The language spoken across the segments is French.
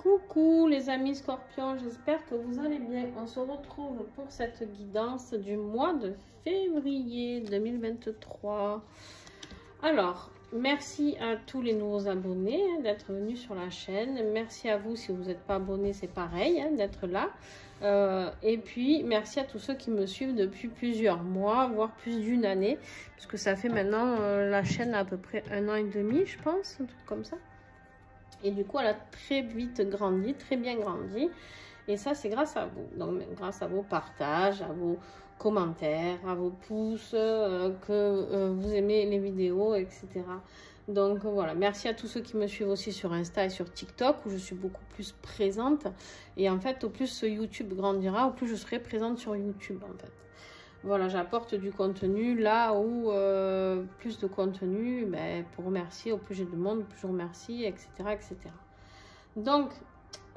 Coucou les amis scorpions, j'espère que vous allez bien. On se retrouve pour cette guidance du mois de février 2023. Alors, merci à tous les nouveaux abonnés d'être venus sur la chaîne. Merci à vous si vous n'êtes pas abonné, c'est pareil, d'être là. Et puis, merci à tous ceux qui me suivent depuis plusieurs mois, voire plus d'une année. Puisque ça fait maintenant, la chaîne a à peu près 1 an et demi, je pense, un truc comme ça. Et du coup, elle a très vite grandi, très bien grandi. Et ça, c'est grâce à vous. Donc, grâce à vos partages, à vos commentaires, à vos pouces, que vous aimez les vidéos, etc. Donc, voilà. Merci à tous ceux qui me suivent aussi sur Insta et sur TikTok, où je suis beaucoup plus présente. Et en fait, au plus ce YouTube grandira, au plus je serai présente sur YouTube, en fait. Voilà, j'apporte du contenu là où plus de contenu, ben, pour remercier, au plus j'ai de monde, plus je remercie, etc. etc. Donc,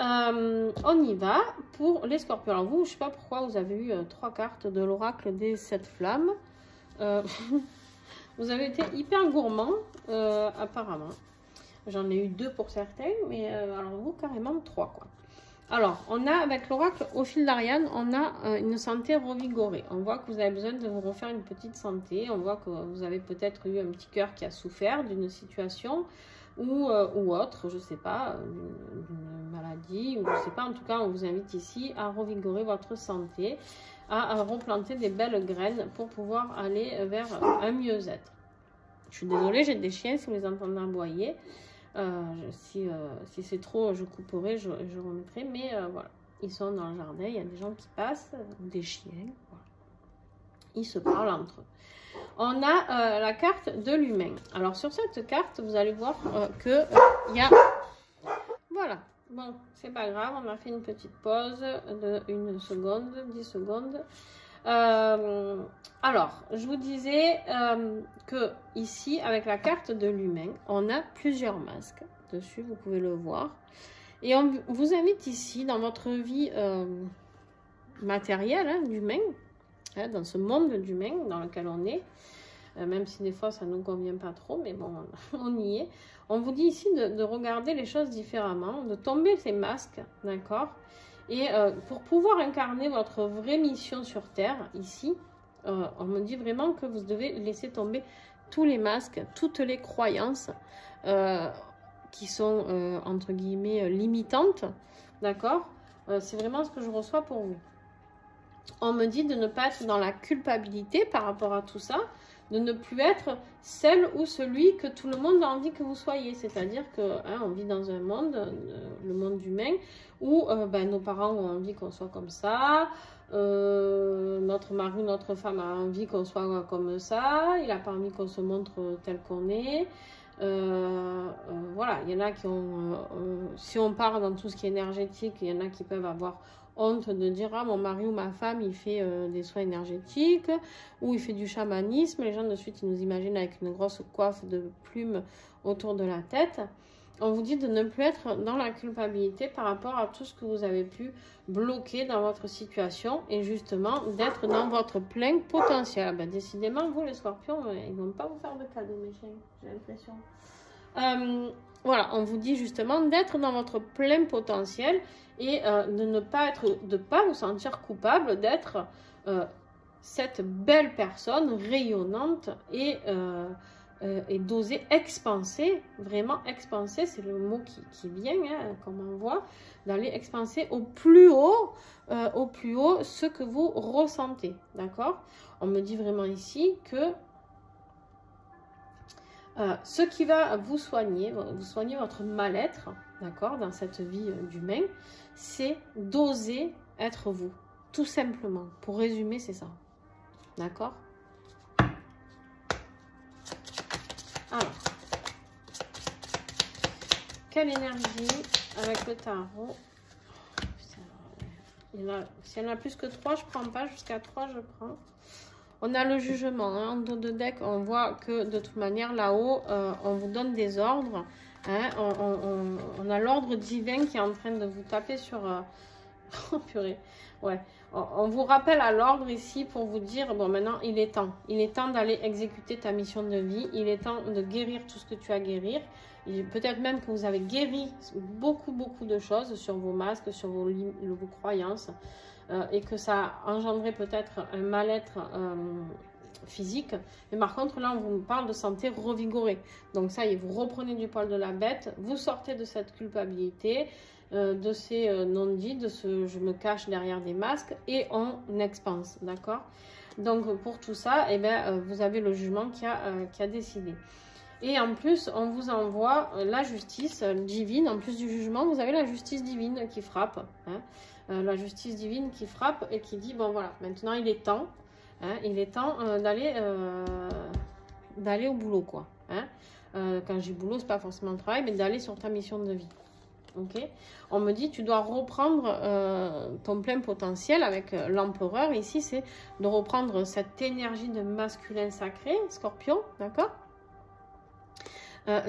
on y va pour les scorpions. Alors vous, je ne sais pas pourquoi vous avez eu 3 cartes de l'oracle des 7 flammes. Vous avez été hyper gourmand, apparemment. J'en ai eu 2 pour certains, mais alors vous, carrément 3, quoi. Alors, on a avec l'oracle au fil d'Ariane, on a une santé revigorée. On voit que vous avez besoin de vous refaire une petite santé. On voit que vous avez peut-être eu un petit cœur qui a souffert d'une situation ou autre, je ne sais pas, d'une maladie, ou je ne sais pas. En tout cas, on vous invite ici à revigorer votre santé, à replanter des belles graines pour pouvoir aller vers un mieux-être. Je suis désolée, j'ai des chiens, si vous les entendez aboyer. Si c'est trop, je couperai, je remettrai, mais voilà, ils sont dans le jardin, il y a des gens qui passent, des chiens, voilà. Ils se parlent entre eux. On a la carte de l'humain. Alors sur cette carte, vous allez voir que il y a, voilà, bon, c'est pas grave, on a fait une petite pause de 1 seconde, 10 secondes. Alors, je vous disais que ici, avec la carte de l'humain, on a plusieurs masques dessus, vous pouvez le voir. Et on vous invite ici, dans votre vie matérielle, d'humain, dans ce monde d'humain dans lequel on est, même si des fois ça ne nous convient pas trop, mais bon, on y est. On vous dit ici de regarder les choses différemment, de tomber ces masques, d'accord ? Et pour pouvoir incarner votre vraie mission sur Terre, ici, on me dit vraiment que vous devez laisser tomber tous les masques, toutes les croyances qui sont, entre guillemets, limitantes, d'accord? C'est vraiment ce que je reçois pour vous. On me dit de ne pas être dans la culpabilité par rapport à tout ça, de ne plus être celle ou celui que tout le monde a envie que vous soyez. C'est-à-dire que on vit dans un monde, le monde humain, où nos parents ont envie qu'on soit comme ça, notre mari, notre femme a envie qu'on soit comme ça, il n'a pas envie qu'on se montre tel qu'on est. Voilà, il y en a qui ont, si on part dans tout ce qui est énergétique, il y en a qui peuvent avoir honte de dire ah mon mari ou ma femme il fait des soins énergétiques ou il fait du chamanisme. Les gens de suite ils nous imaginent avec une grosse coiffe de plumes autour de la tête. On vous dit de ne plus être dans la culpabilité par rapport à tout ce que vous avez pu bloquer dans votre situation et justement d'être dans votre plein potentiel. Ben, décidément vous les scorpions ils vont pas vous faire de cadeaux mes chiens, j'ai l'impression. Voilà, on vous dit justement d'être dans votre plein potentiel et de pas vous sentir coupable d'être cette belle personne rayonnante et d'oser expanser, vraiment expanser, c'est le mot qui vient, comme on voit, d'aller expanser au plus haut ce que vous ressentez, d'accord? On me dit vraiment ici que ce qui va vous soigner votre mal-être, d'accord, dans cette vie d'humain, c'est d'oser être vous, tout simplement. Pour résumer, c'est ça, d'accord? Alors, quelle énergie avec le tarot? S'il y en a plus que 3, je ne prends pas, jusqu'à 3, je prends. On a le jugement, en dos de deck, on voit que de toute manière, là-haut, on vous donne des ordres. On a l'ordre divin qui est en train de vous taper sur... Oh purée, ouais. On vous rappelle à l'ordre ici pour vous dire, bon maintenant, il est temps. Il est temps d'aller exécuter ta mission de vie. Il est temps de guérir tout ce que tu as à guérir. Peut-être même que vous avez guéri beaucoup de choses sur vos masques, sur vos croyances, et que ça a engendré peut-être un mal-être physique. Mais par contre, là, on vous parle de santé revigorée. Donc ça y est, vous reprenez du poil de la bête, vous sortez de cette culpabilité, de ces non-dits, de ce je me cache derrière des masques, et on expanse, d'accord? Donc pour tout ça, eh bien, vous avez le jugement qui a décidé. Et en plus, on vous envoie la justice divine. En plus du jugement, vous avez la justice divine qui frappe. Hein, la justice divine qui frappe et qui dit, bon voilà, maintenant il est temps. Hein, il est temps d'aller au boulot, quoi. Hein. Quand je dis boulot, c'est pas forcément le travail, mais d'aller sur ta mission de vie. Ok. On me dit, tu dois reprendre ton plein potentiel avec l'empereur. Ici, c'est de reprendre cette énergie de masculin sacré, Scorpion, d'accord?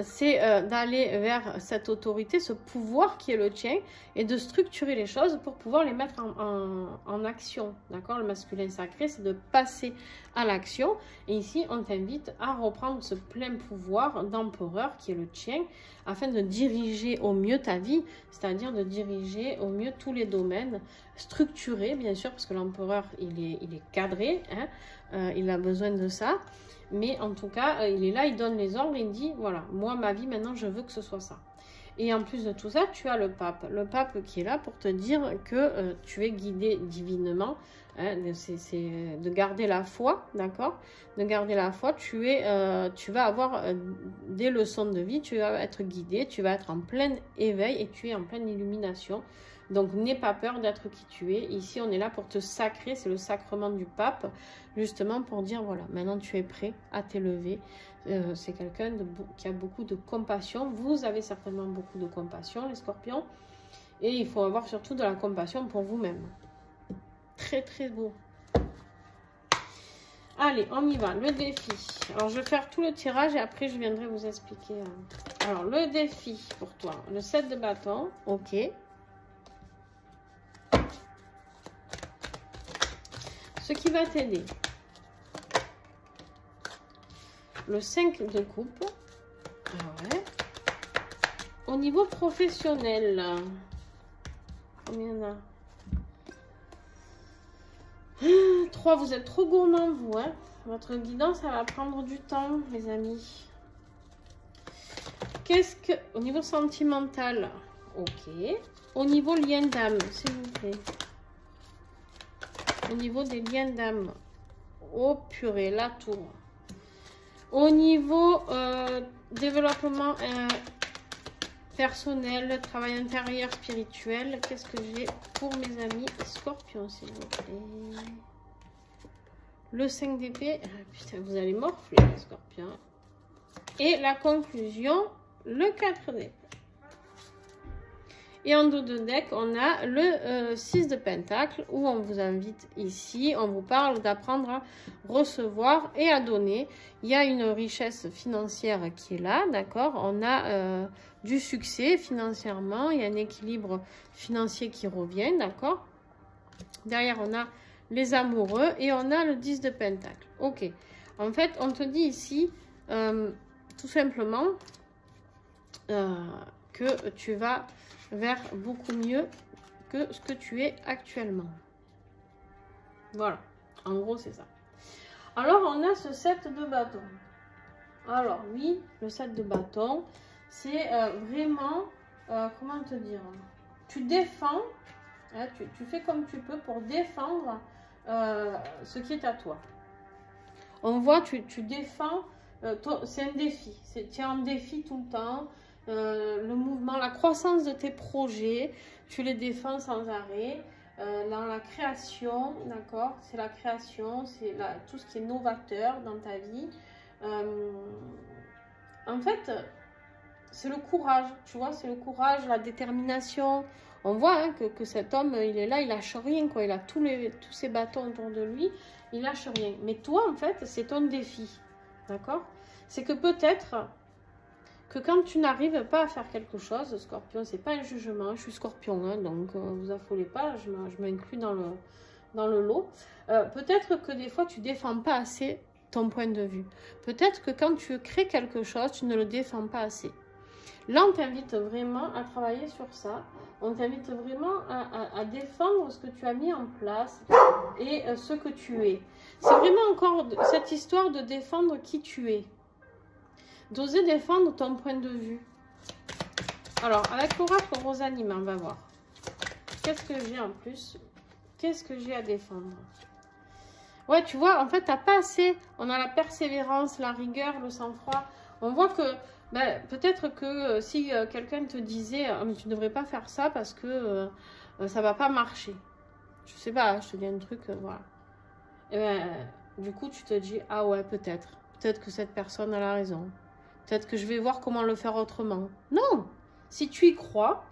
C'est d'aller vers cette autorité, ce pouvoir qui est le tien, et de structurer les choses pour pouvoir les mettre en action. D'accord? Le masculin sacré, c'est de passer à l'action. Et ici, on t'invite à reprendre ce plein pouvoir d'empereur qui est le tien, afin de diriger au mieux ta vie, c'est-à-dire de diriger au mieux tous les domaines, structurés, bien sûr, parce que l'empereur, il est cadré, hein, il a besoin de ça. Mais en tout cas, il est là, il donne les ordres, il dit, voilà, moi, ma vie, maintenant, je veux que ce soit ça. Et en plus de tout ça, tu as le pape. Le pape qui est là pour te dire que tu es guidé divinement. Hein, c'est de garder la foi, d'accord? De garder la foi, tu vas avoir des leçons de vie, tu vas être guidé, tu vas être en plein éveil et tu es en pleine illumination. Donc, n'aie pas peur d'être qui tu es. Ici, on est là pour te sacrer. C'est le sacrement du pape, justement pour dire, voilà, maintenant tu es prêt à t'élever. C'est quelqu'un qui a beaucoup de compassion. Vous avez certainement beaucoup de compassion, les scorpions. Et il faut avoir surtout de la compassion pour vous-même. Très, très beau. Allez, on y va. Le défi. Alors, je vais faire tout le tirage et après, je viendrai vous expliquer. Alors, le défi pour toi. Le 7 de bâton. Ok. Ce qui va t'aider. Le 5 de coupe. Ah ouais. Au niveau professionnel. Combien il y en a? 3, vous êtes trop gourmand, vous. Hein, votre guidance, ça va prendre du temps, les amis. Qu'est-ce que... Au niveau sentimental. Ok. Au niveau lien d'âme, s'il vous plaît. Au niveau des liens d'âme. Oh purée, la tour. Au niveau développement personnel, travail intérieur, spirituel, qu'est-ce que j'ai pour mes amis scorpions, s'il vous plaît? Le 5 d'épée. Ah, putain, vous allez morfler, les scorpions. Et la conclusion, le 4 d'épée. Et en dos de deck, on a le 6 de pentacle où on vous invite ici, on vous parle d'apprendre à recevoir et à donner. Il y a une richesse financière qui est là, d'accord? On a du succès financièrement, il y a un équilibre financier qui revient, d'accord? Derrière, on a les amoureux et on a le 10 de pentacle. Ok. En fait, on te dit ici, tout simplement, que tu vas vers beaucoup mieux que ce que tu es actuellement. Voilà, en gros c'est ça. Alors on a ce 7 de bâton. Alors oui, le 7 de bâton, c'est vraiment, comment te dire, tu défends, hein, tu fais comme tu peux pour défendre ce qui est à toi. On voit, tu défends, c'est un défi, tu es en défi tout le temps. Le mouvement, la croissance de tes projets, tu les défends sans arrêt. Dans la création, d'accord, c'est la création, c'est tout ce qui est novateur dans ta vie. En fait, c'est le courage, tu vois, c'est le courage, la détermination. On voit hein, que cet homme, il est là, il lâche rien, quoi. Il a tous ces bâtons autour de lui, il lâche rien. Mais toi, en fait, c'est ton défi, d'accord? C'est que peut-être que quand tu n'arrives pas à faire quelque chose, scorpion, c'est pas un jugement, je suis scorpion, hein, donc vous affolez pas, je m'inclus dans le lot. Peut-être que des fois tu défends pas assez ton point de vue. Peut-être que quand tu crées quelque chose, tu ne le défends pas assez. Là, on t'invite vraiment à travailler sur ça. On t'invite vraiment à défendre ce que tu as mis en place et ce que tu es. C'est vraiment encore cette histoire de défendre qui tu es. D'oser défendre ton point de vue. Alors, avec l'oracle Rosalie, on va voir. Qu'est-ce que j'ai en plus? Qu'est-ce que j'ai à défendre? Ouais, tu vois, en fait, t'as pas assez. On a la persévérance, la rigueur, le sang-froid. On voit que ben, peut-être que si quelqu'un te disait tu ne devrais pas faire ça parce que ça va pas marcher. Je sais pas, je te dis un truc, voilà. Et ben, du coup, tu te dis, ah ouais, peut-être. Peut-être que cette personne a la raison. Peut-être que je vais voir comment le faire autrement. Non! Si tu y crois,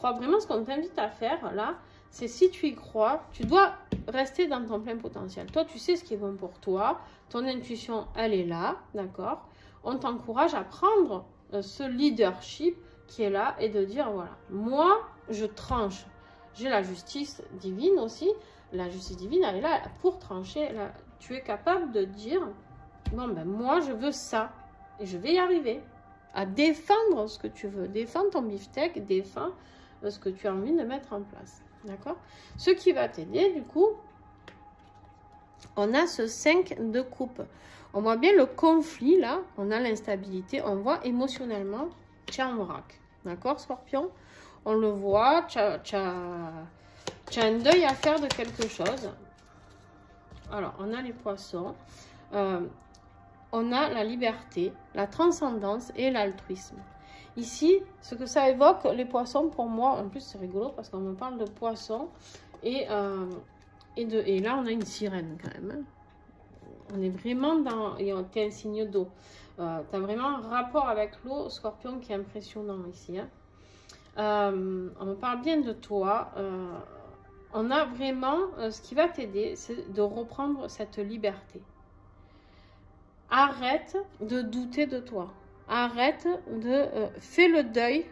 vraiment, ce qu'on t'invite à faire, là, c'est si tu y crois, tu dois rester dans ton plein potentiel. Toi, tu sais ce qui est bon pour toi. Ton intuition, elle est là, d'accord? On t'encourage à prendre ce leadership qui est là et de dire, voilà, moi, je tranche. J'ai la justice divine aussi. La justice divine, elle est là pour trancher. Là, tu es capable de dire, bon, ben, moi, je veux ça. Et je vais y arriver. À défendre ce que tu veux. Défendre ton beefsteak, défendre ce que tu as envie de mettre en place. D'accord? Ce qui va t'aider, du coup, on a ce 5 de coupe. On voit bien le conflit, là. On a l'instabilité. On voit émotionnellement, tu es en vrac. D'accord, Scorpion? On le voit, tu as un deuil à faire de quelque chose. Alors, on a les poissons. On a la liberté, la transcendance et l'altruisme. Ici, ce que ça évoque, les poissons, pour moi, en plus c'est rigolo parce qu'on me parle de poissons et là on a une sirène quand même. On est vraiment dans, et tu es un signe d'eau. Tu as vraiment un rapport avec l'eau, Scorpion, qui est impressionnant ici. Hein. On me parle bien de toi. On a vraiment, ce qui va t'aider, c'est de reprendre cette liberté. Arrête de douter de toi. Arrête de... fais le deuil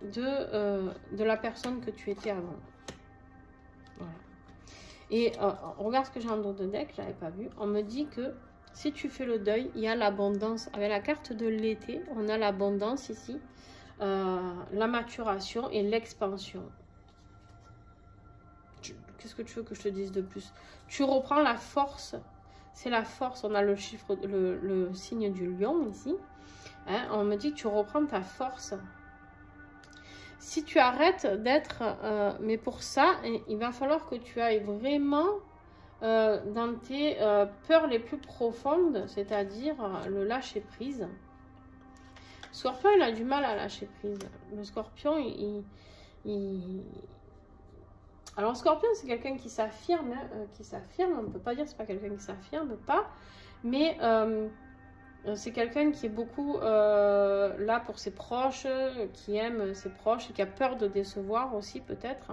de la personne que tu étais avant. Voilà. Et regarde ce que j'ai en dos de deck, je n'avais pas vu. On me dit que si tu fais le deuil, il y a l'abondance. Avec la carte de l'été, on a l'abondance ici. La maturation et l'expansion. Qu'est-ce que tu veux que je te dise de plus? Tu reprends la force. C'est la force, on a le chiffre, le signe du lion ici. Hein, on me dit que tu reprends ta force. Si tu arrêtes d'être... mais pour ça, il va falloir que tu ailles vraiment dans tes peurs les plus profondes, c'est-à-dire le lâcher-prise. Scorpion, il a du mal à lâcher prise. Le Scorpion, Alors, Scorpion, c'est quelqu'un qui s'affirme, on ne peut pas dire que ce n'est pas quelqu'un qui s'affirme, pas, mais c'est quelqu'un qui est beaucoup là pour ses proches, qui aime ses proches, et qui a peur de décevoir aussi, peut-être.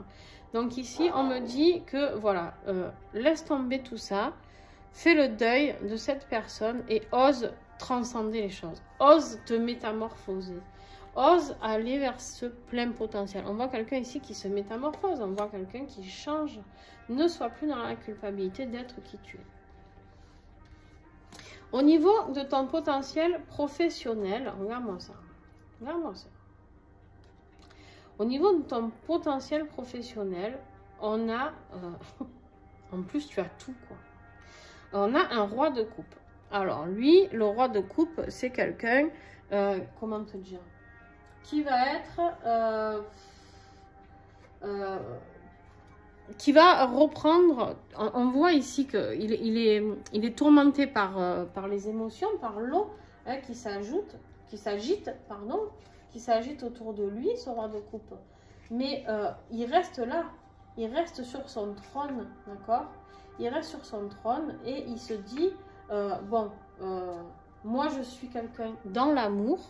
Donc ici, on me dit que, voilà, laisse tomber tout ça, fais le deuil de cette personne et ose transcender les choses, ose te métamorphoser. Ose aller vers ce plein potentiel. On voit quelqu'un ici qui se métamorphose. On voit quelqu'un qui change. Ne sois plus dans la culpabilité d'être qui tu es. Au niveau de ton potentiel professionnel, regarde-moi ça. Regarde-moi ça. Au niveau de ton potentiel professionnel, on a... en plus, tu as tout, quoi. On a un roi de coupe. Alors, lui, le roi de coupe, c'est quelqu'un... comment te dire ? Qui va être, qui va reprendre, on voit ici qu'il est tourmenté par les émotions, par l'eau hein, qui s'agite autour de lui, ce roi de coupe. Mais il reste là, il reste sur son trône, d'accord? Il reste sur son trône et il se dit, bon, moi je suis quelqu'un dans l'amour.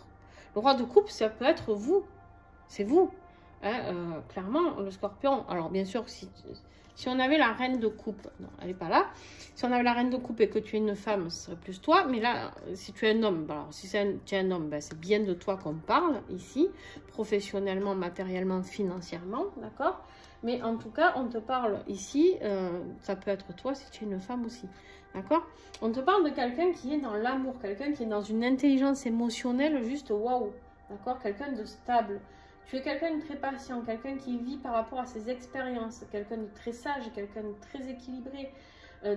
Le roi de coupe, ça peut être vous. C'est vous. Hein, clairement, le Scorpion. Alors, bien sûr, si on avait la reine de coupe, non, elle n'est pas là. Si on avait la reine de coupe et que tu es une femme, ce serait plus toi. Mais là, si tu es un homme, alors si tu es un homme, ben, c'est bien de toi qu'on parle ici, professionnellement, matériellement, financièrement, d'accord? Mais en tout cas, on te parle ici, ça peut être toi si tu es une femme aussi. D'accord? On te parle de quelqu'un qui est dans l'amour, quelqu'un qui est dans une intelligence émotionnelle juste waouh. d'accord? Quelqu'un de stable. Tu es quelqu'un de très patient, quelqu'un qui vit par rapport à ses expériences, quelqu'un de très sage, quelqu'un de très équilibré.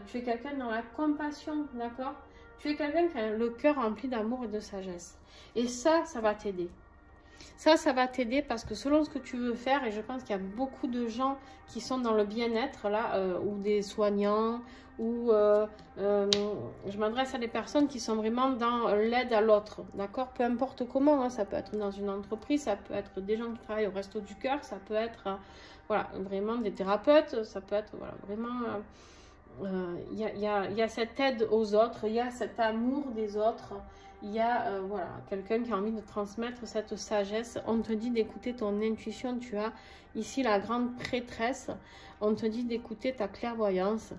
Tu es quelqu'un dans la compassion, d'accord? Tu es quelqu'un qui a le cœur rempli d'amour et de sagesse. Et ça va t'aider. Ça va t'aider parce que selon ce que tu veux faire, et je pense qu'il y a beaucoup de gens qui sont dans le bien-être, là, ou des soignants, ou je m'adresse à des personnes qui sont vraiment dans l'aide à l'autre, d'accord? Peu importe comment, hein, ça peut être dans une entreprise, ça peut être des gens qui travaillent au Resto du Cœur, ça peut être, voilà, vraiment des thérapeutes, ça peut être, voilà, vraiment, y a cette aide aux autres, il y a cet amour des autres. Il y a voilà, quelqu'un qui a envie de transmettre cette sagesse. On te dit d'écouter ton intuition. Tu as ici la grande prêtresse. On te dit d'écouter ta clairvoyance,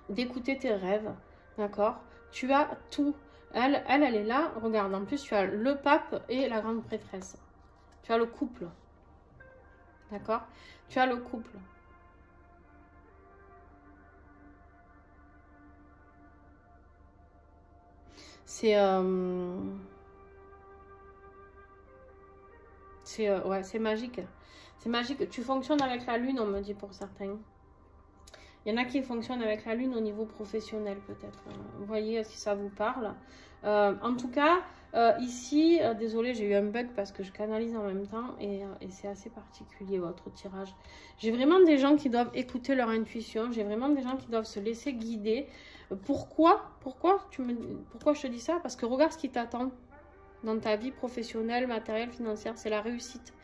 d'écouter tes rêves. D'accord? Tu as tout. Elle est là. Regarde, en plus, tu as le pape et la grande prêtresse. Tu as le couple. D'accord? Tu as le couple. C'est ouais, c'est magique. C'est magique. Tu fonctionnes avec la lune, on me dit pour certains. Il y en a qui fonctionnent avec la lune au niveau professionnel peut-être. Vous voyez si ça vous parle. En tout cas, ici, désolée, j'ai eu un bug parce que je canalise en même temps et c'est assez particulier votre tirage. J'ai vraiment des gens qui doivent écouter leur intuition. J'ai vraiment des gens qui doivent se laisser guider. Pourquoi je te dis ça? Parce que regarde ce qui t'attend dans ta vie professionnelle, matérielle, financière, c'est la réussite.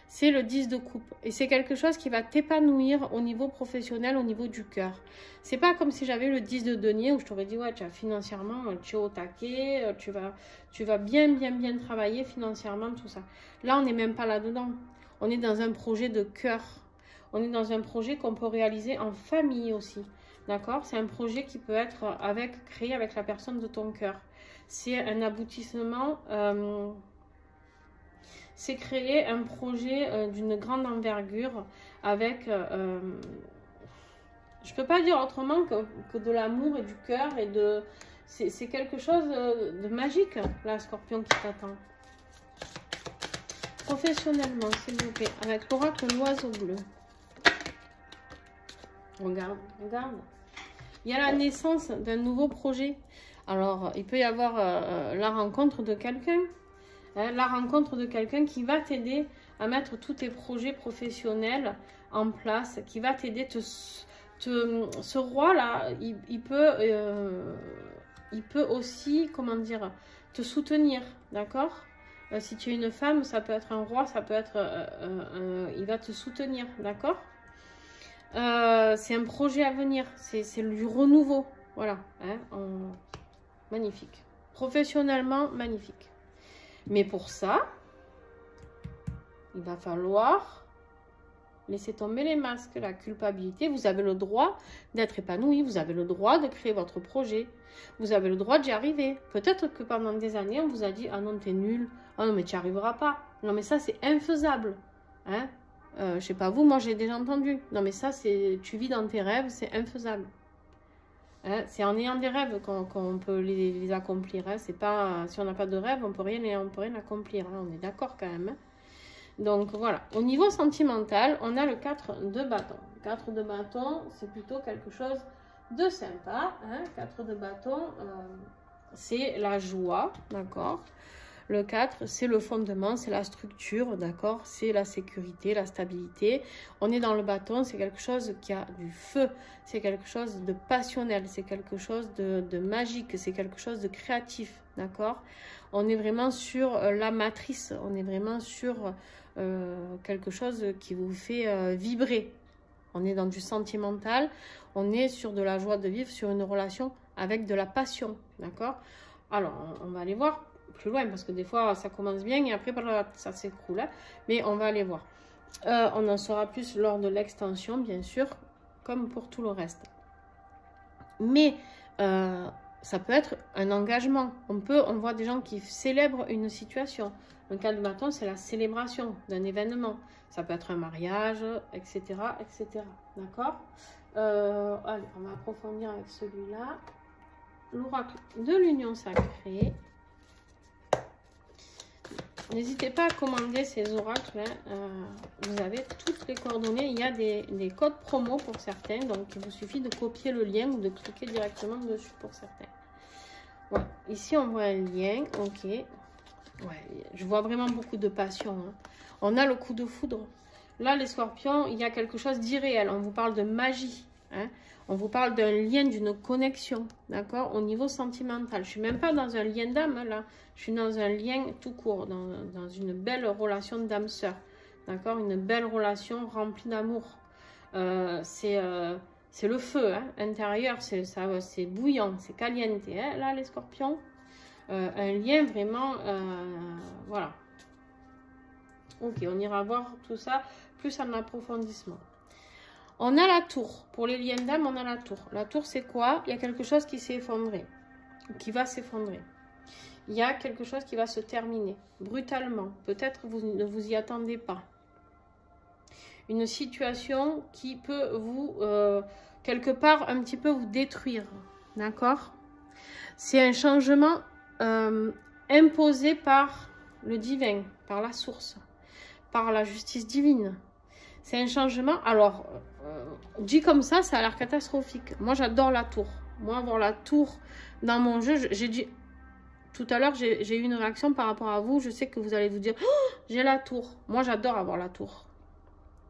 C'est le 10 de coupe. Et c'est quelque chose qui va t'épanouir au niveau professionnel, au niveau du cœur. C'est pas comme si j'avais le 10 de denier où je t'aurais dit, ouais, tu as financièrement, tu es au taquet, tu vas bien travailler financièrement, tout ça. Là, on n'est même pas là-dedans. On est dans un projet de cœur. On est dans un projet qu'on peut réaliser en famille aussi. D'accord? C'est un projet qui peut être créé avec la personne de ton cœur. C'est un aboutissement, c'est créer un projet d'une grande envergure avec, je ne peux pas dire autrement que de l'amour et du cœur et de... C'est quelque chose de magique, là, Scorpion, qui t'attend. Professionnellement, s'il vous plaît, avec l'oracle l'oiseau bleu. Regarde, regarde. Il y a la naissance d'un nouveau projet. Alors, il peut y avoir la rencontre de quelqu'un. Hein, la rencontre de quelqu'un qui va t'aider à mettre tous tes projets professionnels en place. Qui va t'aider. Ce roi-là, il peut aussi, comment dire, te soutenir. D'accord? Si tu es une femme, ça peut être un roi, ça peut être... il va te soutenir. D'accord? C'est un projet à venir, c'est du renouveau, voilà, hein, magnifique, professionnellement magnifique. Mais pour ça, il va falloir laisser tomber les masques, la culpabilité. Vous avez le droit d'être épanoui, vous avez le droit de créer votre projet, vous avez le droit d'y arriver. Peut-être que pendant des années, on vous a dit, ah non, t'es nul, ah non, mais tu n'y arriveras pas. Non, mais ça, c'est infaisable, hein. Je sais pas vous, moi j'ai déjà entendu. Non mais ça, tu vis dans tes rêves, c'est infaisable. Hein, c'est en ayant des rêves qu'on peut les accomplir. Hein. C'est pas, si on n'a pas de rêve, on peut rien accomplir. Hein. On est d'accord quand même. Hein. Donc voilà. Au niveau sentimental, on a le 4 de bâton. 4 de bâton, c'est plutôt quelque chose de sympa. Hein. 4 de bâton, c'est la joie, d'accord. Le 4, c'est le fondement, c'est la structure, d'accord? C'est la sécurité, la stabilité. On est dans le bâton, c'est quelque chose qui a du feu, c'est quelque chose de passionnel, c'est quelque chose de magique, c'est quelque chose de créatif, d'accord? On est vraiment sur la matrice, on est vraiment sur quelque chose qui vous fait vibrer. On est dans du sentimental, on est sur de la joie de vivre, sur une relation avec de la passion, d'accord? Alors, on va aller voir plus loin parce que des fois ça commence bien et après ça s'écroule, hein. Mais on va aller voir, on en saura plus lors de l'extension bien sûr, comme pour tout le reste. Mais ça peut être un engagement, on voit des gens qui célèbrent une situation. Le 4 de bâton, c'est la célébration d'un événement, ça peut être un mariage, etc., etc., d'accord. Allez, on va approfondir avec celui-là, l'oracle de l'union sacrée. N'hésitez pas à commander ces oracles. Hein. Vous avez toutes les coordonnées. Il y a des codes promo pour certains. Donc, il vous suffit de copier le lien ou de cliquer directement dessus pour certains. Ouais. Ici, on voit un lien. Ok. Ouais, je vois vraiment beaucoup de passion. Hein. On a le coup de foudre. Là, les scorpions, il y a quelque chose d'irréel. On vous parle de magie. Hein. On vous parle d'un lien, d'une connexion, d'accord, au niveau sentimental. Je ne suis même pas dans un lien d'âme, là. Je suis dans un lien tout court, dans une belle relation d'âme-sœur, d'accord, une belle relation remplie d'amour. C'est le feu, hein, intérieur, c'est bouillant, c'est caliente, hein, là, les scorpions. Un lien vraiment, voilà. Ok, on ira voir tout ça plus en approfondissement. On a la tour. Pour les liens d'âme, on a la tour. La tour, c'est quoi? Il y a quelque chose qui s'est effondré, qui va s'effondrer. Il y a quelque chose qui va se terminer brutalement. Peut-être vous ne vous y attendez pas. Une situation qui peut vous, quelque part, un petit peu vous détruire. D'accord? C'est un changement imposé par le divin, par la source, par la justice divine. C'est un changement. Alors, dit comme ça a l'air catastrophique. Moi, j'adore la tour. Moi, avoir la tour dans mon jeu, j'ai dit... Tout à l'heure, j'ai eu une réaction par rapport à vous. Je sais que vous allez vous dire, oh, j'ai la tour. Moi, j'adore avoir la tour.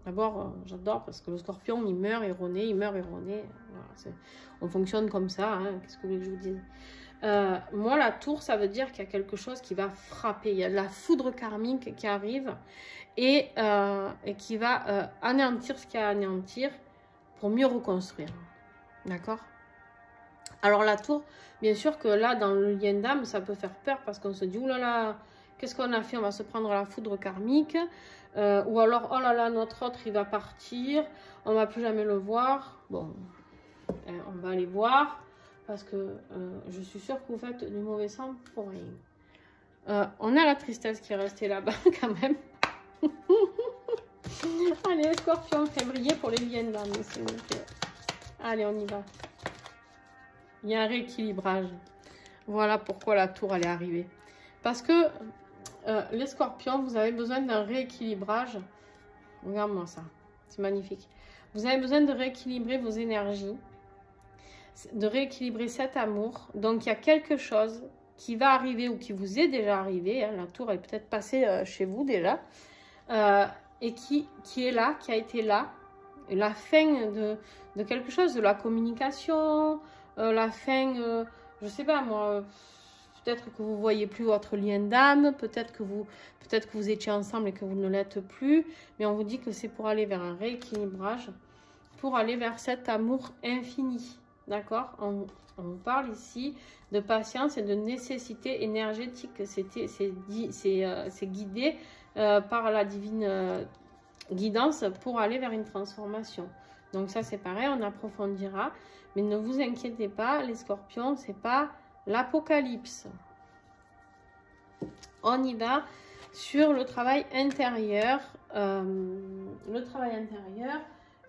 D'abord, j'adore parce que le scorpion, il meurt erroné, il meurt erroné. Voilà, on fonctionne comme ça. Hein, qu'est-ce que vous voulez que je vous dise? Moi, la tour, ça veut dire qu'il y a quelque chose qui va frapper. Il y a de la foudre karmique qui arrive et qui va anéantir ce qu'il y a à anéantir pour mieux reconstruire. D'accord? Alors, la tour, bien sûr que là, dans le lien d'âme, ça peut faire peur parce qu'on se dit, oh là là, qu'est-ce qu'on a fait? On va se prendre la foudre karmique. Ou alors, oh là là, notre autre, il va partir. On ne va plus jamais le voir. Bon, on va aller voir. Parce que je suis sûre que vous faites du mauvais sang pour rien. On a la tristesse qui est restée là-bas quand même. Allez, scorpion février pour les liens d'âme. Allez, on y va. Il y a un rééquilibrage. Voilà pourquoi la tour elle est arrivée. Parce que les scorpions, vous avez besoin d'un rééquilibrage. Regarde-moi ça. C'est magnifique. Vous avez besoin de rééquilibrer vos énergies. De rééquilibrer cet amour. Donc, il y a quelque chose qui va arriver ou qui vous est déjà arrivé. Hein, la tour est peut-être passée chez vous déjà. Et qui est là, qui a été là. La fin de quelque chose, de la communication, la fin, je sais pas moi, peut-être que vous ne voyez plus votre lien d'âme, peut-être que vous étiez ensemble et que vous ne l'êtes plus. Mais on vous dit que c'est pour aller vers un rééquilibrage, pour aller vers cet amour infini. D'accord, on parle ici de patience et de nécessité énergétique. C'est guidé par la divine guidance pour aller vers une transformation. Donc ça, c'est pareil, on approfondira. Mais ne vous inquiétez pas, les scorpions, c'est pas l'apocalypse. On y va sur le travail intérieur.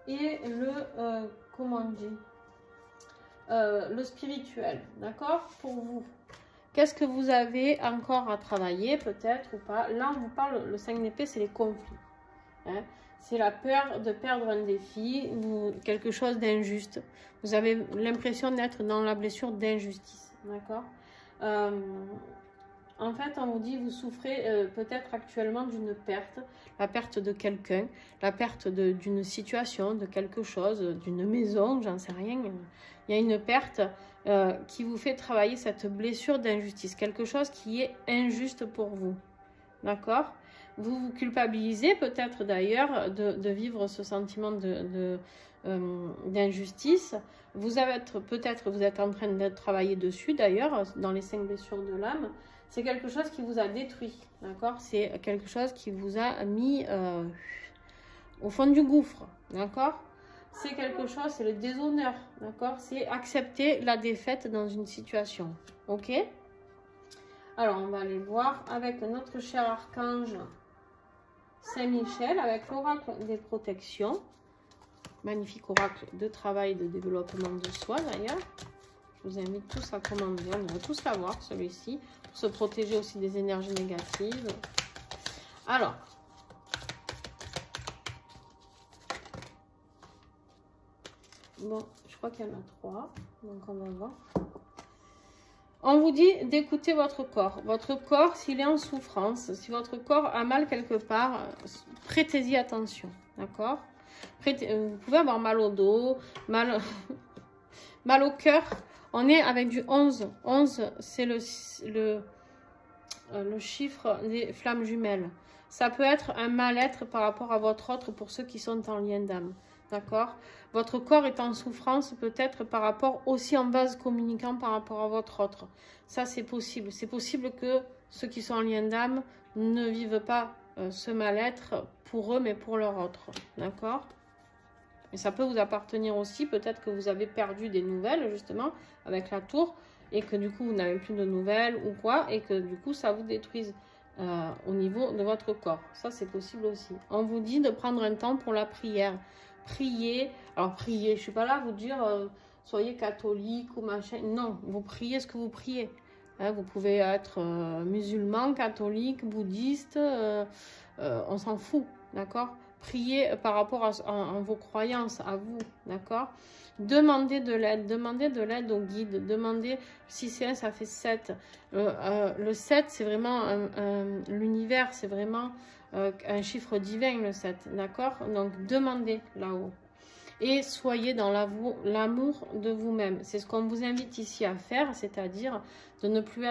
Et le, comment on dit, le spirituel, d'accord, pour vous. Qu'est-ce que vous avez encore à travailler, peut-être ou pas? Là, on vous parle, le 5 d'épée, c'est les conflits. Hein? C'est la peur de perdre un défi ou quelque chose d'injuste. Vous avez l'impression d'être dans la blessure d'injustice, d'accord? En fait, on vous dit, vous souffrez peut-être actuellement d'une perte, la perte de quelqu'un, la perte d'une situation, de quelque chose, d'une maison, j'en sais rien. Il y a une perte qui vous fait travailler cette blessure d'injustice, quelque chose qui est injuste pour vous, d'accord? Vous vous culpabilisez peut-être d'ailleurs de vivre ce sentiment d'injustice. Vous êtes en train de travailler dessus d'ailleurs, dans les 5 blessures de l'âme. C'est quelque chose qui vous a détruit, d'accord? C'est quelque chose qui vous a mis au fond du gouffre, d'accord? C'est quelque chose, c'est le déshonneur, d'accord? C'est accepter la défaite dans une situation, ok? Alors, on va aller voir avec notre cher archange Saint-Michel, avec l'oracle des protections. Magnifique oracle de travail, de développement de soi d'ailleurs. Je vous invite tous à commander, on va tous l'avoir celui-ci, pour se protéger aussi des énergies négatives. Alors, bon, je crois qu'il y en a 3, donc on va voir. On vous dit d'écouter votre corps. Votre corps, s'il est en souffrance, si votre corps a mal quelque part, prêtez-y attention, d'accord? Vous pouvez avoir mal au dos, mal au cœur. On est avec du 11. 11, c'est le chiffre des flammes jumelles. Ça peut être un mal-être par rapport à votre autre pour ceux qui sont en lien d'âme. D'accord? Votre corps est en souffrance peut-être par rapport aussi en vase communicant par rapport à votre autre. Ça, c'est possible. C'est possible que ceux qui sont en lien d'âme ne vivent pas ce mal-être pour eux, mais pour leur autre. D'accord? Et ça peut vous appartenir aussi. Peut-être que vous avez perdu des nouvelles, justement, avec la tour, et que du coup, vous n'avez plus de nouvelles ou quoi, et que du coup, ça vous détruise au niveau de votre corps. Ça, c'est possible aussi. On vous dit de prendre un temps pour la prière. Priez. Alors, priez, je ne suis pas là à vous dire soyez catholique ou machin. Non, vous priez ce que vous priez. Hein, vous pouvez être musulman, catholique, bouddhiste, on s'en fout, d'accord? Priez par rapport à vos croyances, à vous, d'accord? Demandez de l'aide au guide, demandez, si c'est 1, ça fait 7. Le 7, c'est vraiment l'univers, c'est vraiment un chiffre divin, le 7, d'accord? Donc, demandez là-haut. Et soyez dans l'amour de vous-même. C'est ce qu'on vous invite ici à faire, c'est-à-dire de ne plus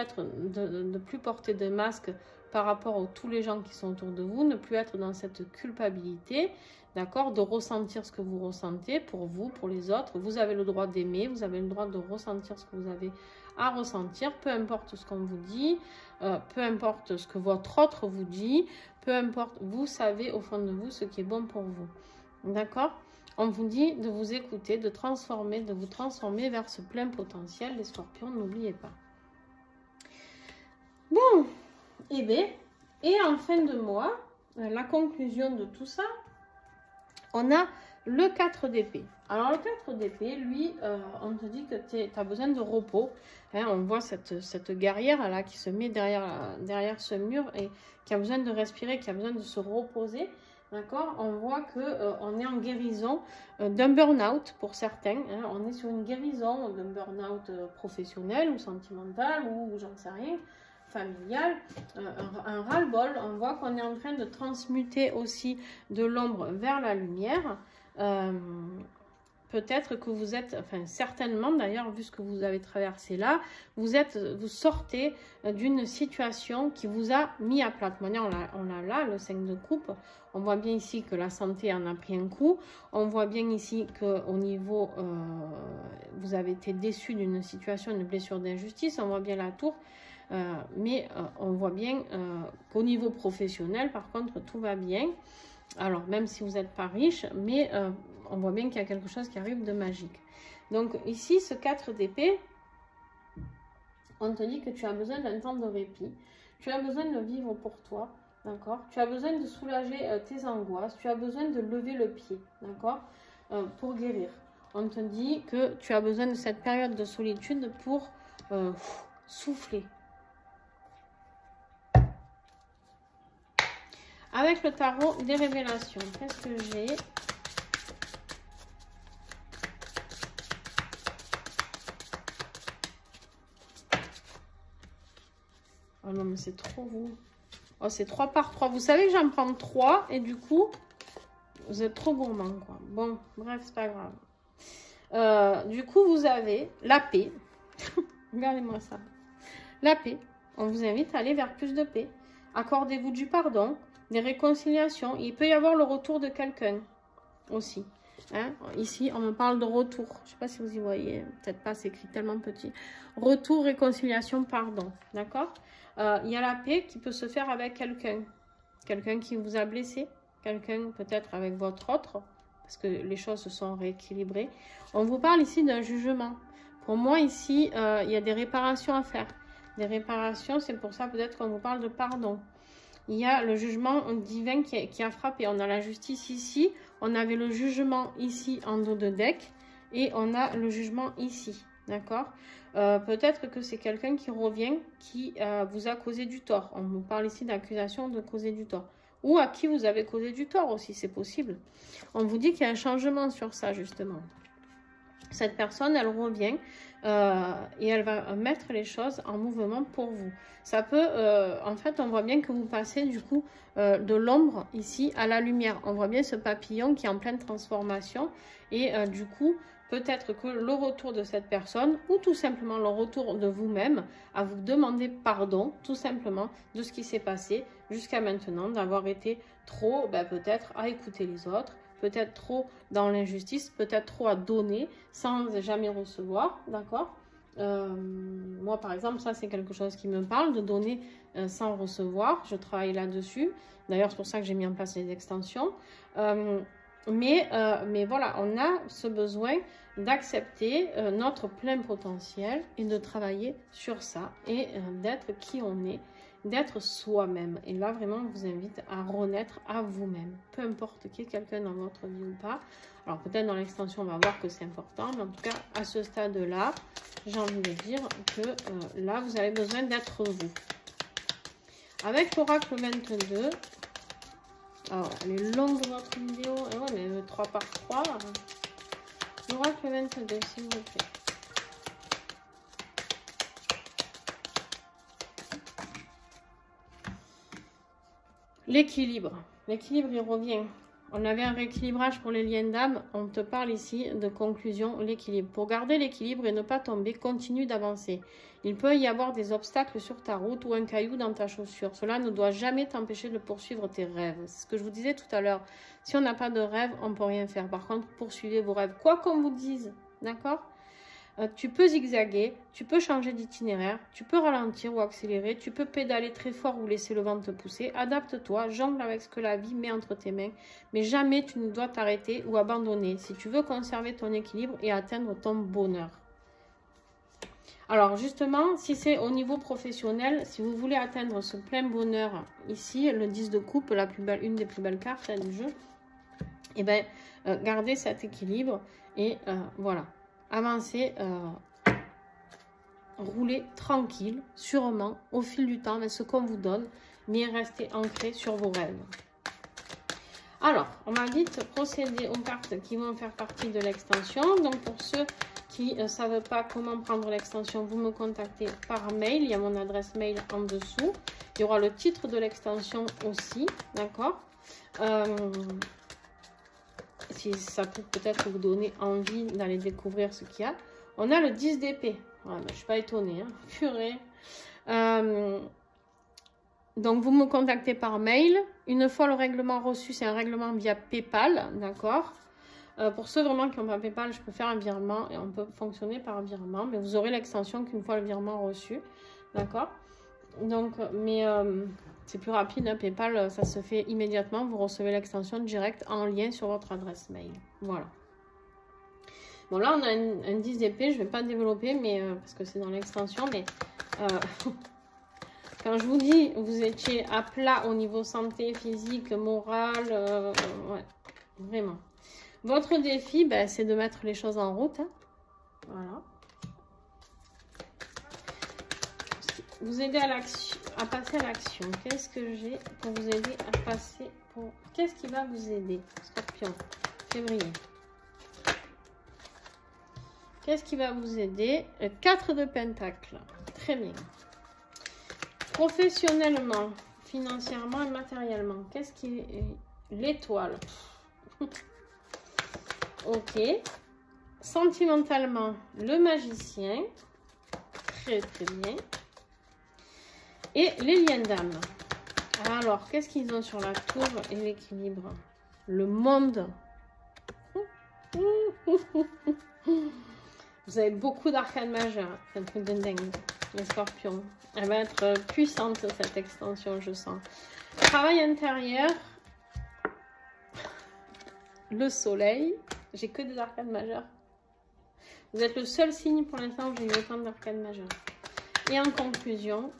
plus porter de masque par rapport à tous les gens qui sont autour de vous, ne plus être dans cette culpabilité, d'accord, de ressentir ce que vous ressentez pour vous, pour les autres. Vous avez le droit d'aimer, vous avez le droit de ressentir ce que vous avez à ressentir, peu importe ce qu'on vous dit, peu importe ce que votre autre vous dit, peu importe, vous savez au fond de vous ce qui est bon pour vous, d'accord? On vous dit de vous écouter, de vous transformer vers ce plein potentiel, les scorpions, n'oubliez pas. Bon, et bien, et en fin de mois, la conclusion de tout ça, on a le 4 d'épée. Alors le 4 d'épée, lui, on te dit que tu as besoin de repos. Hein, on voit cette guerrière là qui se met derrière ce mur et qui a besoin de respirer, qui a besoin de se reposer. D'accord? On voit qu'on est en guérison d'un burn-out pour certains. Hein, on est sur une guérison d'un burn-out professionnel ou sentimental ou j'en sais rien, familial, un ras-le-bol. On voit qu'on est en train de transmuter aussi de l'ombre vers la lumière. Peut-être que vous êtes, enfin certainement d'ailleurs, vu ce que vous avez traversé là, vous sortez d'une situation qui vous a mis à plat. On a là le 5 de coupe. On voit bien ici que la santé en a pris un coup. On voit bien ici qu'au niveau, vous avez été déçu d'une situation, une blessure d'injustice. On voit bien la tour. Mais on voit bien qu'au niveau professionnel, par contre, tout va bien. Alors, même si vous n'êtes pas riche, mais on voit bien qu'il y a quelque chose qui arrive de magique. Donc, ici, ce 4 d'épée, on te dit que tu as besoin d'un temps de répit. Tu as besoin de vivre pour toi, d'accord? Tu as besoin de soulager tes angoisses. Tu as besoin de lever le pied, d'accord? Pour guérir. On te dit que tu as besoin de cette période de solitude pour souffler. Avec le tarot des révélations, qu'est-ce que j'ai? Oh non, mais c'est trop vous. Oh, c'est 3 par 3. Vous savez que j'en prends 3 et du coup, vous êtes trop gourmand, quoi. Bon, bref, c'est pas grave. Du coup, vous avez la paix. Regardez-moi ça. La paix. On vous invite à aller vers plus de paix. Accordez-vous du pardon, des réconciliations. Il peut y avoir le retour de quelqu'un aussi. Hein? Ici, on me parle de retour. Je ne sais pas si vous y voyez. Peut-être pas, c'est écrit tellement petit. Retour, réconciliation, pardon. D'accord? Il y a la paix qui peut se faire avec quelqu'un. Quelqu'un qui vous a blessé. Quelqu'un peut-être avec votre autre. Parce que les choses se sont rééquilibrées. On vous parle ici d'un jugement. Pour moi, ici, il y a des réparations à faire. Des réparations, c'est pour ça peut-être qu'on vous parle de pardon. Il y a le jugement divin qui a frappé. On a la justice ici. On avait le jugement ici en dos de deck. Et on a le jugement ici. D'accord? Peut-être que c'est quelqu'un qui revient, qui vous a causé du tort. On vous parle ici d'accusation de causer du tort. ou à qui vous avez causé du tort aussi, c'est possible. On vous dit qu'il y a un changement sur ça, justement. Cette personne, elle revient et elle va mettre les choses en mouvement pour vous. Ça peut, en fait, on voit bien que vous passez du coup de l'ombre ici à la lumière. On voit bien ce papillon qui est en pleine transformation et du coup, peut-être que le retour de cette personne ou tout simplement le retour de vous-même à vous demander pardon, tout simplement, de ce qui s'est passé jusqu'à maintenant, d'avoir été trop, peut-être, à écouter les autres, peut-être trop dans l'injustice, peut-être trop à donner sans jamais recevoir, d'accord? Moi, par exemple, ça, c'est quelque chose qui me parle, de donner sans recevoir. Je travaille là-dessus. D'ailleurs, c'est pour ça que j'ai mis en place les extensions. Mais voilà, on a ce besoin d'accepter notre plein potentiel et de travailler sur ça et d'être qui on est, d'être soi-même. Et là, vraiment, je vous invite à renaître à vous-même, peu importe qu'il y ait quelqu'un dans votre vie ou pas. Alors, peut-être dans l'extension, on va voir que c'est important, mais en tout cas, à ce stade-là, j'ai envie de dire que là, vous avez besoin d'être vous. Avec l'oracle 22, alors, elle est longue votre vidéo, ah ouais, mais 3 par 3. L'oracle 22, s'il vous plaît. L'équilibre. L'équilibre, il revient. On avait un rééquilibrage pour les liens d'âme. On te parle ici de conclusion, l'équilibre. Pour garder l'équilibre et ne pas tomber, continue d'avancer. Il peut y avoir des obstacles sur ta route ou un caillou dans ta chaussure. Cela ne doit jamais t'empêcher de poursuivre tes rêves. C'est ce que je vous disais tout à l'heure. Si on n'a pas de rêve, on ne peut rien faire. Par contre, poursuivez vos rêves. Quoi qu'on vous dise, d'accord ? Tu peux zigzaguer, tu peux changer d'itinéraire, tu peux ralentir ou accélérer, tu peux pédaler très fort ou laisser le vent te pousser. Adapte-toi, jongle avec ce que la vie met entre tes mains, mais jamais tu ne dois t'arrêter ou abandonner si tu veux conserver ton équilibre et atteindre ton bonheur. Alors justement, si c'est au niveau professionnel, si vous voulez atteindre ce plein bonheur ici, le 10 de coupe, la plus belle, une des plus belles cartes du jeu, et bien gardez cet équilibre et voilà. Avancez, roulez tranquille, sûrement, au fil du temps, mais ce qu'on vous donne, mais restez ancré sur vos rêves. Alors, on va vite procéder aux cartes qui vont faire partie de l'extension. Donc, pour ceux qui ne savent pas comment prendre l'extension, vous me contactez par mail. Il y a mon adresse mail en dessous. Il y aura le titre de l'extension aussi, d'accord ? Si ça peut peut-être vous donner envie d'aller découvrir ce qu'il y a. On a le 10 d'épée. Ouais, je ne suis pas étonnée. Hein. Purée. Donc, vous me contactez par mail. Une fois le règlement reçu, c'est un règlement via PayPal. D'accord. Pour ceux vraiment qui n'ont pas PayPal, je peux faire un virement et on peut fonctionner par un virement. Mais vous aurez l'extension qu'une fois le virement reçu. D'accord. Donc, mais c'est plus rapide, hein, PayPal, ça se fait immédiatement. Vous recevez l'extension directe en lien sur votre adresse mail. Voilà. Bon, là, on a un 10 d'épée. Je ne vais pas développer, mais parce que c'est dans l'extension. Mais quand je vous dis, vous étiez à plat au niveau santé, physique, morale. Ouais, vraiment. Votre défi, c'est de mettre les choses en route. Hein. Voilà. Vous aider à l'action, à passer à l'action. Qu'est-ce que j'ai pour vous aider à passer pour... Qu'est-ce qui va vous aider, Scorpion, février? Qu'est-ce qui va vous aider? 4 de Pentacles. Très bien. Professionnellement, financièrement et matériellement. Qu'est-ce qui est l'étoile? Ok. Sentimentalement, le magicien. Très, très bien. Et les liens d'âme. Alors, qu'est-ce qu'ils ont sur la tour et l'équilibre? Le monde. Vous avez beaucoup d'arcanes majeures. C'est un truc de dingue. Les scorpions. Elle va être puissante, cette extension, je sens. Travail intérieur. Le soleil. J'ai que des arcanes majeures. Vous êtes le seul signe pour l'instant où j'ai eu autant d'arcanes majeures. Et en conclusion...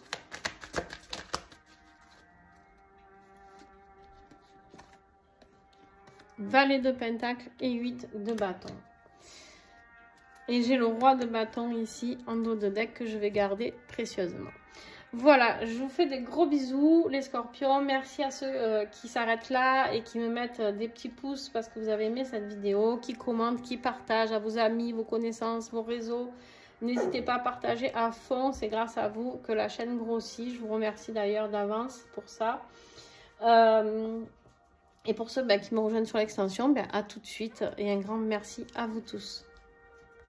Valet de Pentacle et 8 de bâton. Et j'ai le roi de bâton ici en dos de deck que je vais garder précieusement. Voilà, je vous fais des gros bisous les scorpions. Merci à ceux qui s'arrêtent là et qui me mettent des petits pouces parce que vous avez aimé cette vidéo, qui commentent, qui partagent à vos amis, vos connaissances, vos réseaux. N'hésitez pas à partager à fond, c'est grâce à vous que la chaîne grossit. Je vous remercie d'ailleurs d'avance pour ça. Et pour ceux qui me rejoignent sur l'extension, à tout de suite et un grand merci à vous tous.